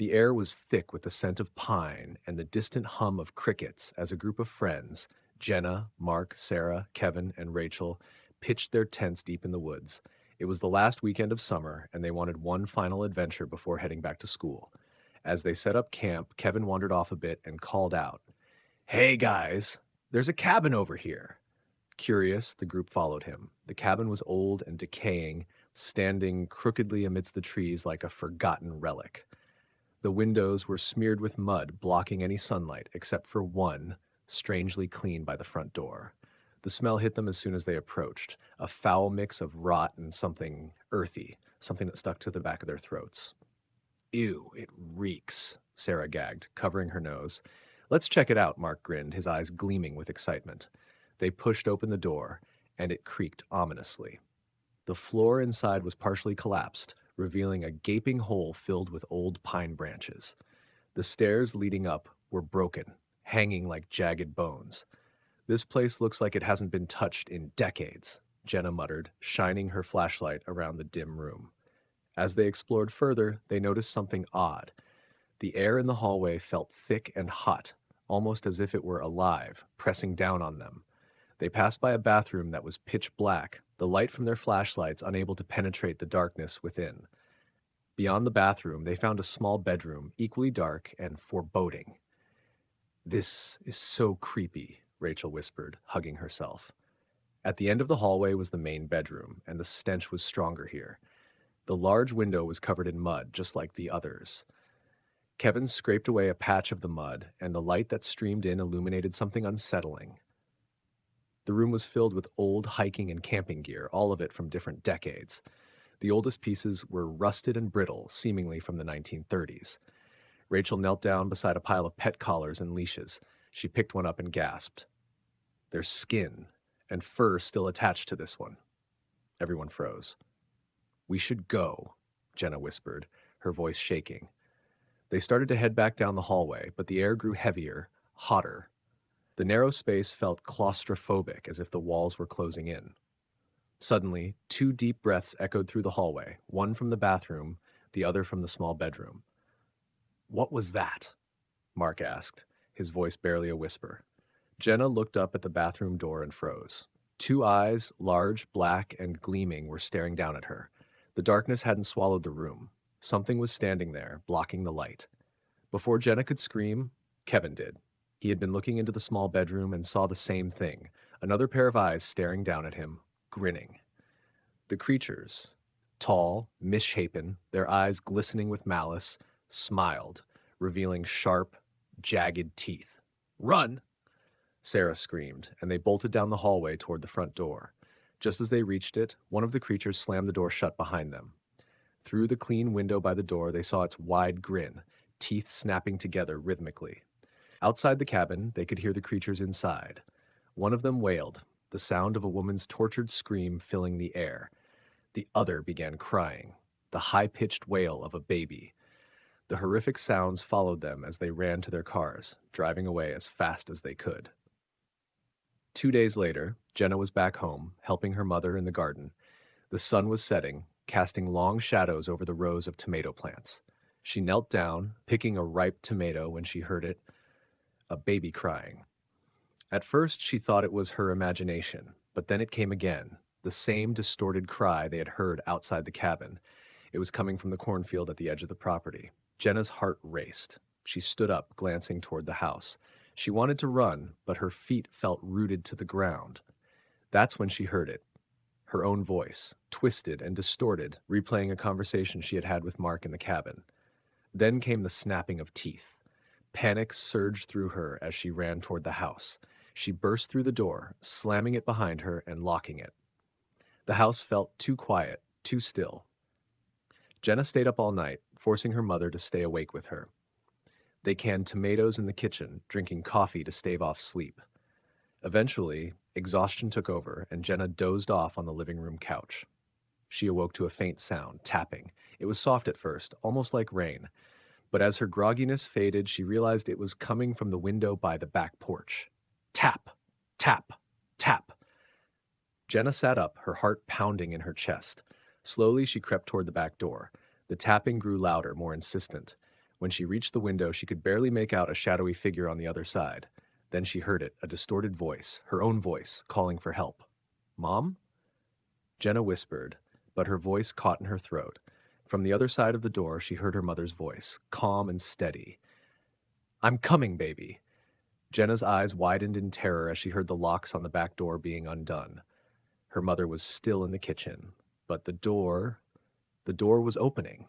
The air was thick with the scent of pine and the distant hum of crickets as a group of friends, Jenna, Mark, Sarah, Kevin, and Rachel, pitched their tents deep in the woods. It was the last weekend of summer, and they wanted one final adventure before heading back to school. As they set up camp, Kevin wandered off a bit and called out, "Hey guys, there's a cabin over here." Curious, the group followed him. The cabin was old and decaying, standing crookedly amidst the trees like a forgotten relic. The windows were smeared with mud, blocking any sunlight, except for one, strangely clean by the front door. The smell hit them as soon as they approached, a foul mix of rot and something earthy, something that stuck to the back of their throats. "Ew, it reeks," Sarah gagged, covering her nose. "Let's check it out," Mark grinned, his eyes gleaming with excitement. They pushed open the door, and it creaked ominously. The floor inside was partially collapsed, revealing a gaping hole filled with old pine branches. The stairs leading up were broken, hanging like jagged bones. "This place looks like it hasn't been touched in decades," Jenna muttered, shining her flashlight around the dim room. As they explored further, they noticed something odd. The air in the hallway felt thick and hot, almost as if it were alive, pressing down on them. They passed by a bathroom that was pitch black, the light from their flashlights unable to penetrate the darkness within. Beyond the bathroom, they found a small bedroom, equally dark and foreboding. "This is so creepy," Rachel whispered, hugging herself. At the end of the hallway was the main bedroom, and the stench was stronger here. The large window was covered in mud, just like the others. Kevin scraped away a patch of the mud, and the light that streamed in illuminated something unsettling. The room was filled with old hiking and camping gear, all of it from different decades. The oldest pieces were rusted and brittle, seemingly from the 1930s. Rachel knelt down beside a pile of pet collars and leashes. She picked one up and gasped. "There's skin and fur still attached to this one." Everyone froze. "We should go," Jenna whispered, her voice shaking. They started to head back down the hallway, but the air grew heavier, hotter. The narrow space felt claustrophobic, as if the walls were closing in. Suddenly, two deep breaths echoed through the hallway, one from the bathroom, the other from the small bedroom. "What was that?" Mark asked, his voice barely a whisper. Jenna looked up at the bathroom door and froze. Two eyes, large, black, and gleaming, were staring down at her. The darkness hadn't swallowed the room. Something was standing there, blocking the light. Before Jenna could scream, Kevin did. He had been looking into the small bedroom and saw the same thing, another pair of eyes staring down at him, grinning. The creatures, tall, misshapen, their eyes glistening with malice, smiled, revealing sharp, jagged teeth. "Run!" Sarah screamed, and they bolted down the hallway toward the front door. Just as they reached it, one of the creatures slammed the door shut behind them. Through the clean window by the door, they saw its wide grin, teeth snapping together rhythmically. Outside the cabin, they could hear the creatures inside. One of them wailed, the sound of a woman's tortured scream filling the air. The other began crying, the high-pitched wail of a baby. The horrific sounds followed them as they ran to their cars, driving away as fast as they could. 2 days later, Jenna was back home, helping her mother in the garden. The sun was setting, casting long shadows over the rows of tomato plants. She knelt down, picking a ripe tomato when she heard it, a baby crying. At first, she thought it was her imagination, but then it came again, the same distorted cry they had heard outside the cabin. It was coming from the cornfield at the edge of the property. Jenna's heart raced. She stood up, glancing toward the house. She wanted to run, but her feet felt rooted to the ground. That's when she heard it. Her own voice, twisted and distorted, replaying a conversation she had had with Mark in the cabin. Then came the snapping of teeth. Panic surged through her as she ran toward the house. She burst through the door, slamming it behind her and locking it. The house felt too quiet, too still. Jenna stayed up all night, forcing her mother to stay awake with her. They canned tomatoes in the kitchen, drinking coffee to stave off sleep. Eventually, exhaustion took over, and Jenna dozed off on the living room couch. She awoke to a faint sound, tapping. It was soft at first, almost like rain. But as her grogginess faded, she realized it was coming from the window by the back porch. Tap, tap, tap. Jenna sat up, her heart pounding in her chest. Slowly, she crept toward the back door. The tapping grew louder, more insistent. When she reached the window, she could barely make out a shadowy figure on the other side. Then she heard it, a distorted voice, her own voice, calling for help. Mom? Jenna whispered, but her voice caught in her throat. From the other side of the door, she heard her mother's voice, calm and steady. I'm coming, baby. Jenna's eyes widened in terror as she heard the locks on the back door being undone. Her mother was still in the kitchen, but the door was opening.